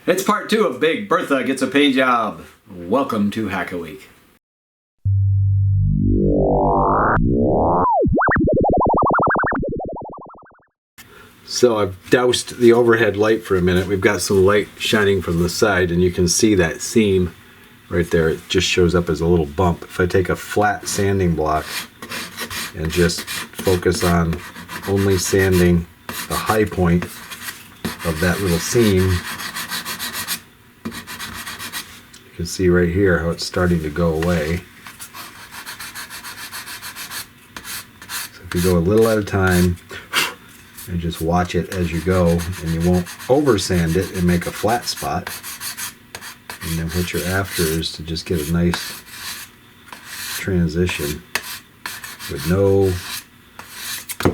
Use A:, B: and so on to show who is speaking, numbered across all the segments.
A: It's part 2 of Big Bertha Gets a Paint Job. Welcome to Hack a Week. So I've doused the overhead light for a minute. We've got some light shining from the side and you can see that seam right there. It just shows up as a little bump. If I take a flat sanding block and just focus on only sanding the high point of that little seam, you can see right here how it's starting to go away. So if you go a little at a time and just watch it as you go, and you won't over sand it and make a flat spot. And then what you're after is to just get a nice transition with no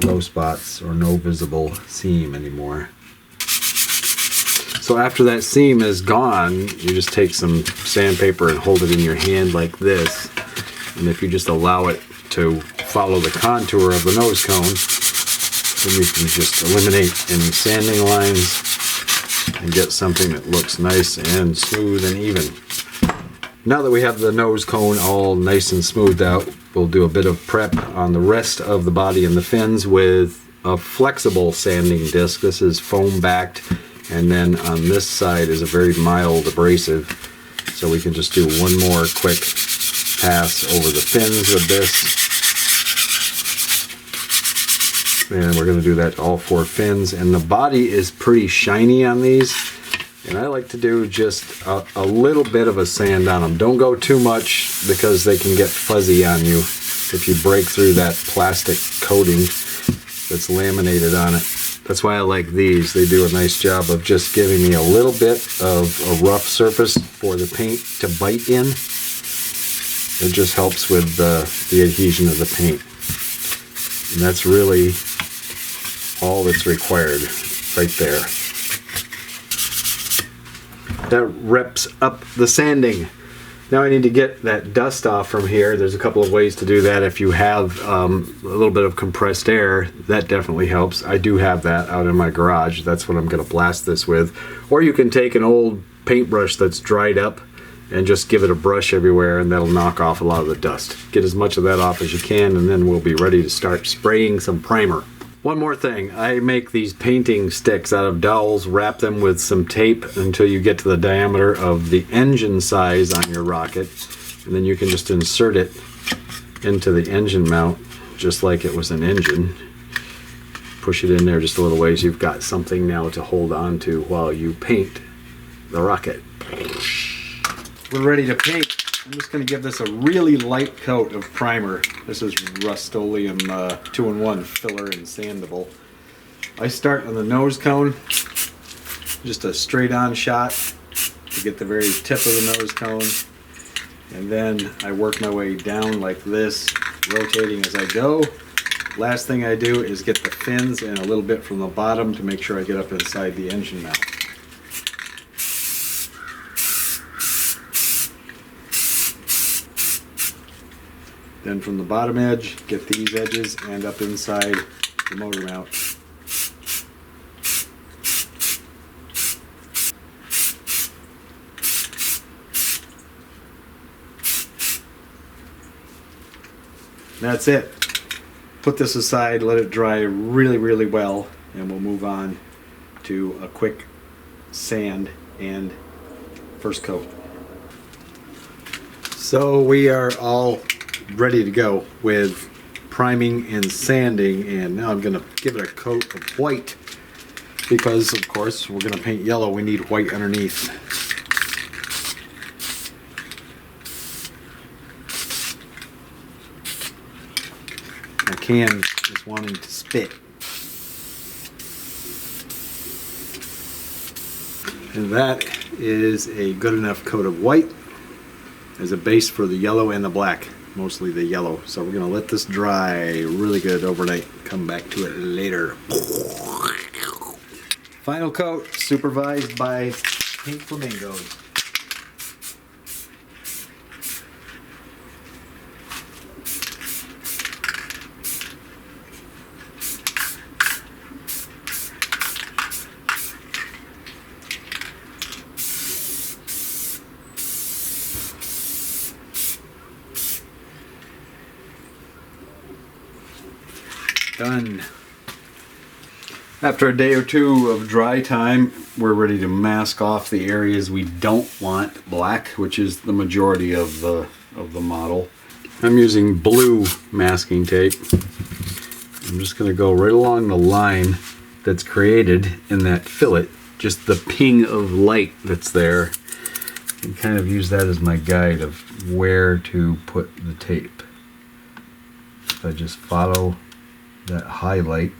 A: low spots or no visible seam anymore. So after that seam is gone, you just take some sandpaper and hold it in your hand like this. And if you just allow it to follow the contour of the nose cone, then you can just eliminate any sanding lines and get something that looks nice and smooth and even. Now that we have the nose cone all nice and smoothed out, we'll do a bit of prep on the rest of the body and the fins with a flexible sanding disc. This is foam backed, and then on this side is a very mild abrasive. So we can just do one more quick pass over the fins with this. And we're going to do that to all 4 fins, and the body is pretty shiny on these, and I like to do just a little bit of a sand on them. Don't go too much because they can get fuzzy on you if you break through that plastic coating that's laminated on it. That's why I like these. They do a nice job of just giving me a little bit of a rough surface for the paint to bite in. It just helps with the adhesion of the paint. And that's really all that's required right there. That wraps up the sanding. Now I need to get that dust off from here. There's a couple of ways to do that. If you have a little bit of compressed air, that definitely helps. I do have that out in my garage. That's what I'm going to blast this with. Or you can take an old paintbrush that's dried up and just give it a brush everywhere, and that'll knock off a lot of the dust. Get as much of that off as you can, and then we'll be ready to start spraying some primer. One more thing, I make these painting sticks out of dowels, wrap them with some tape until you get to the diameter of the engine size on your rocket, and then you can just insert it into the engine mount just like it was an engine. Push it in there just a little ways. You've got something now to hold on to while you paint the rocket. We're ready to paint. I'm just going to give this a really light coat of primer. This is Rust-Oleum 2-in-1 filler and sandable. I start on the nose cone, just a straight on shot to get the very tip of the nose cone, and then I work my way down like this, rotating as I go. Last thing I do is get the fins and a little bit from the bottom to make sure I get up inside the engine mount. Then from the bottom edge, get these edges and up inside the motor mount. That's it. Put this aside, let it dry really, really well, and we'll move on to a quick sand and first coat. So we are all ready to go with priming and sanding, and now I'm going to give it a coat of white because of course we're going to paint yellow. We need white underneath. My can is wanting to spit. And that is a good enough coat of white as a base for the yellow and the black. Mostly the yellow. So we're going to let this dry really good overnight. Come back to it later. Final coat, supervised by Pink Flamingos. Done. After a day or two of dry time, we're ready to mask off the areas we don't want black, which is the majority of the model. I'm using blue masking tape. I'm just going to go right along the line that's created in that fillet, just the ping of light that's there, and kind of use that as my guide of where to put the tape. If I just follow that highlight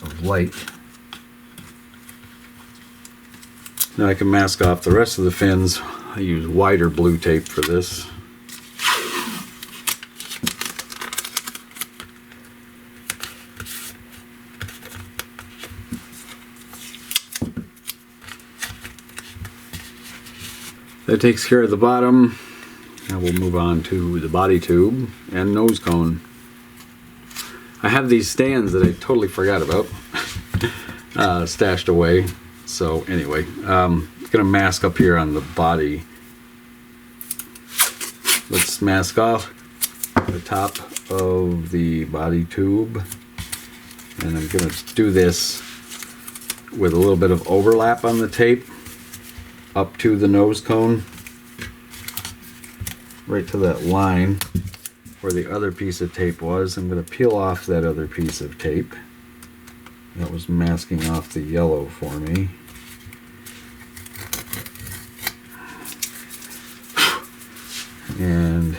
A: of light, now I can mask off the rest of the fins. I use wider blue tape for this. That takes care of the bottom. Now we'll move on to the body tube and nose cone. I have these stands that I totally forgot about stashed away. So anyway, I'm gonna mask up here on the body. Let's mask off the top of the body tube, and I'm gonna do this with a little bit of overlap on the tape up to the nose cone, right to that line where the other piece of tape was. I'm going to peel off that other piece of tape that was masking off the yellow for me. And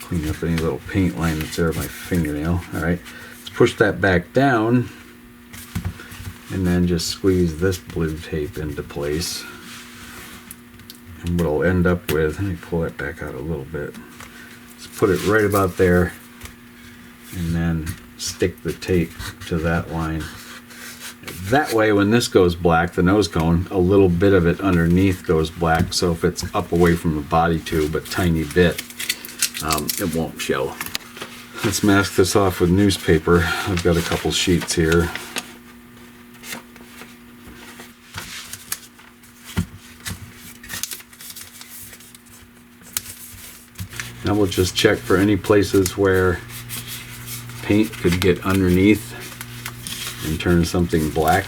A: clean up any little paint line that's there with my fingernail. Alright, let's push that back down and then just squeeze this blue tape into place. And what I'll end up with, let me pull that back out a little bit. Put it right about there and then stick the tape to that line. That way when this goes black, the nose cone, a little bit of it underneath goes black, so if it's up away from the body tube a tiny bit, it won't show. Let's mask this off with newspaper. I've got a couple sheets here. Now we'll just check for any places where paint could get underneath and turn something black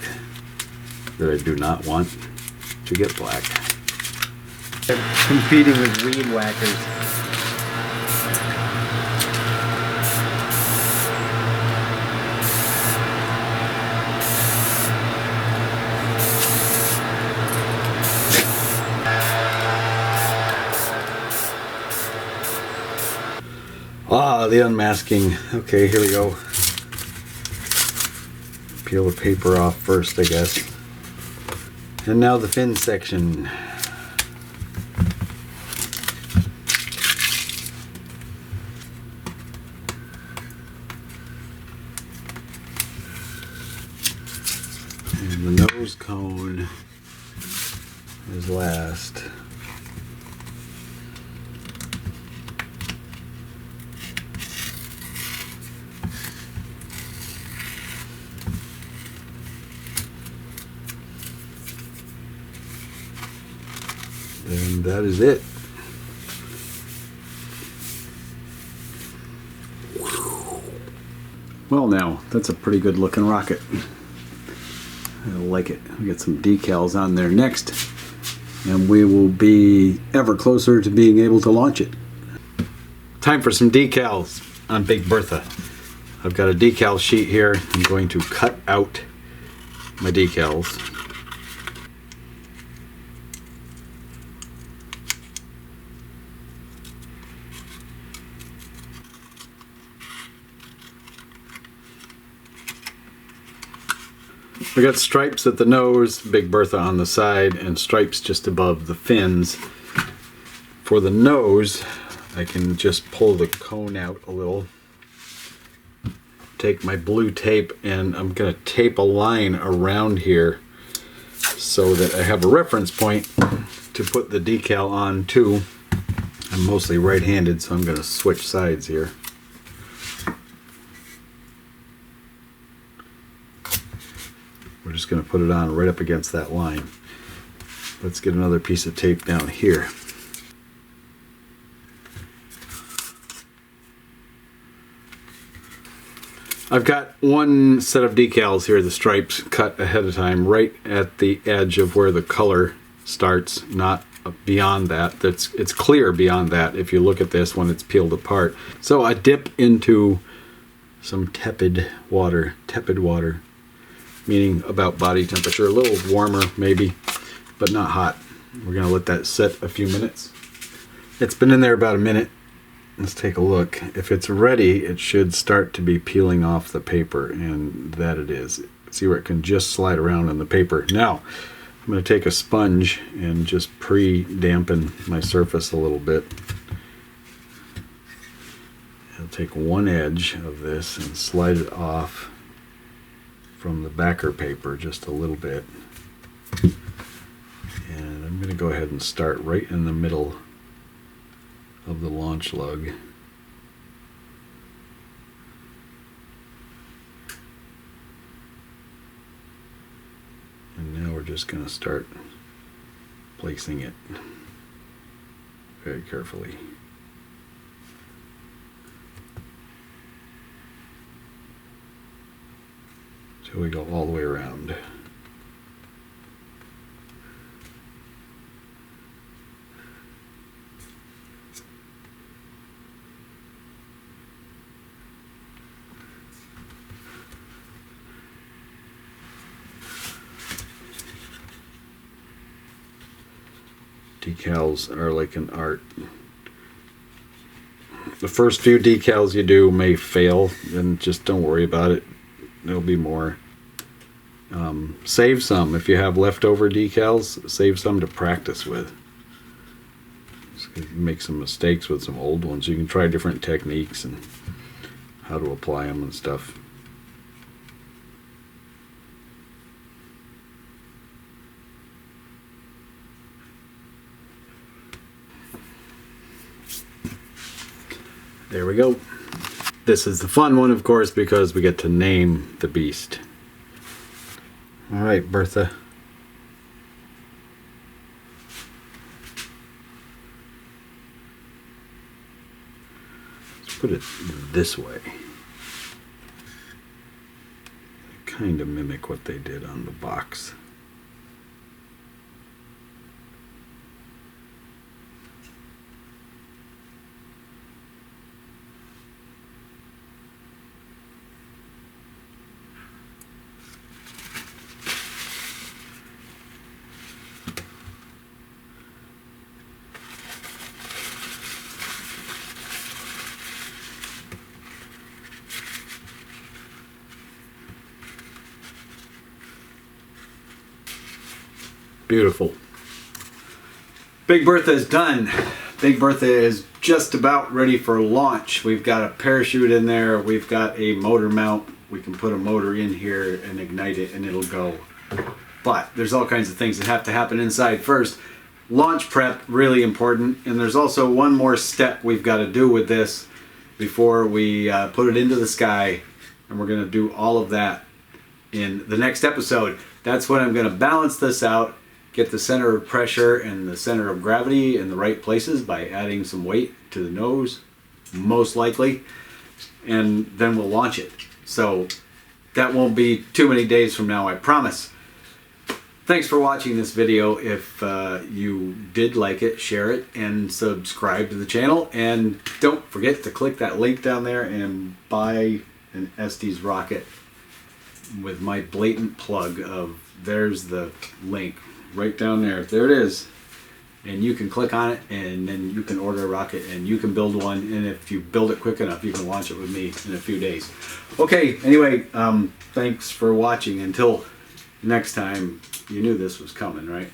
A: that I do not want to get black.
B: Competing with weed whackers.
A: The unmasking. Okay, here we go. Peel the paper off first, I guess. And now the fin section. And the nose cone is last. And that is it. Well, now that's a pretty good looking rocket. I like it. We got some decals on there next, and we will be ever closer to being able to launch it. Time for some decals on Big Bertha. I've got a decal sheet here. I'm going to cut out my decals. We got stripes at the nose, Big Bertha on the side, and stripes just above the fins. For the nose, I can just pull the cone out a little. Take my blue tape and I'm going to tape a line around here so that I have a reference point to put the decal on to. I'm mostly right-handed, so I'm going to switch sides here. We're just going to put it on right up against that line. Let's get another piece of tape down here. I've got one set of decals here, the stripes cut ahead of time, right at the edge of where the color starts, not beyond that. It's clear beyond that if you look at this when it's peeled apart. So I dip into some tepid water, meaning about body temperature, a little warmer maybe, but not hot. We're gonna let that set a few minutes. It's been in there about a minute. Let's take a look. If it's ready, it should start to be peeling off the paper, and that it is. See where it can just slide around on the paper. Now, I'm going to take a sponge and just pre-dampen my surface a little bit. I'll take one edge of this and slide it off from the backer paper just a little bit. And I'm going to go ahead and start right in the middle of the launch lug. And now we're just going to start placing it very carefully. So we go all the way around. Decals are like an art. The first few decals you do may fail, and just don't worry about it. There'll be more. Save some if you have leftover decals. Save some to practice with. Make some mistakes with some old ones. You can try different techniques and how to apply them and stuff. There we go. This is the fun one, of course, because we get to name the beast. All right, Bertha. Let's put it this way. Kind of mimic what they did on the box. Beautiful. Big Bertha is done. Big Bertha is just about ready for launch. We've got a parachute in there. We've got a motor mount. We can put a motor in here and ignite it and it'll go. But there's all kinds of things that have to happen inside first. Launch prep, really important. And there's also one more step we've got to do with this before we put it into the sky. And we're going to do all of that in the next episode. That's when I'm going to balance this out, get the center of pressure and the center of gravity in the right places by adding some weight to the nose, most likely, and then we'll launch it. So that won't be too many days from now, I promise. Thanks for watching this video. If you did like it, share it and subscribe to the channel. And don't forget to click that link down there and buy an Estes Rocket with my blatant plug of, there's the link right down there. There it is. And you can click on it and then you can order a rocket and you can build one. And if you build it quick enough, you can launch it with me in a few days. Okay, anyway, thanks for watching. Until next time, you knew this was coming, right?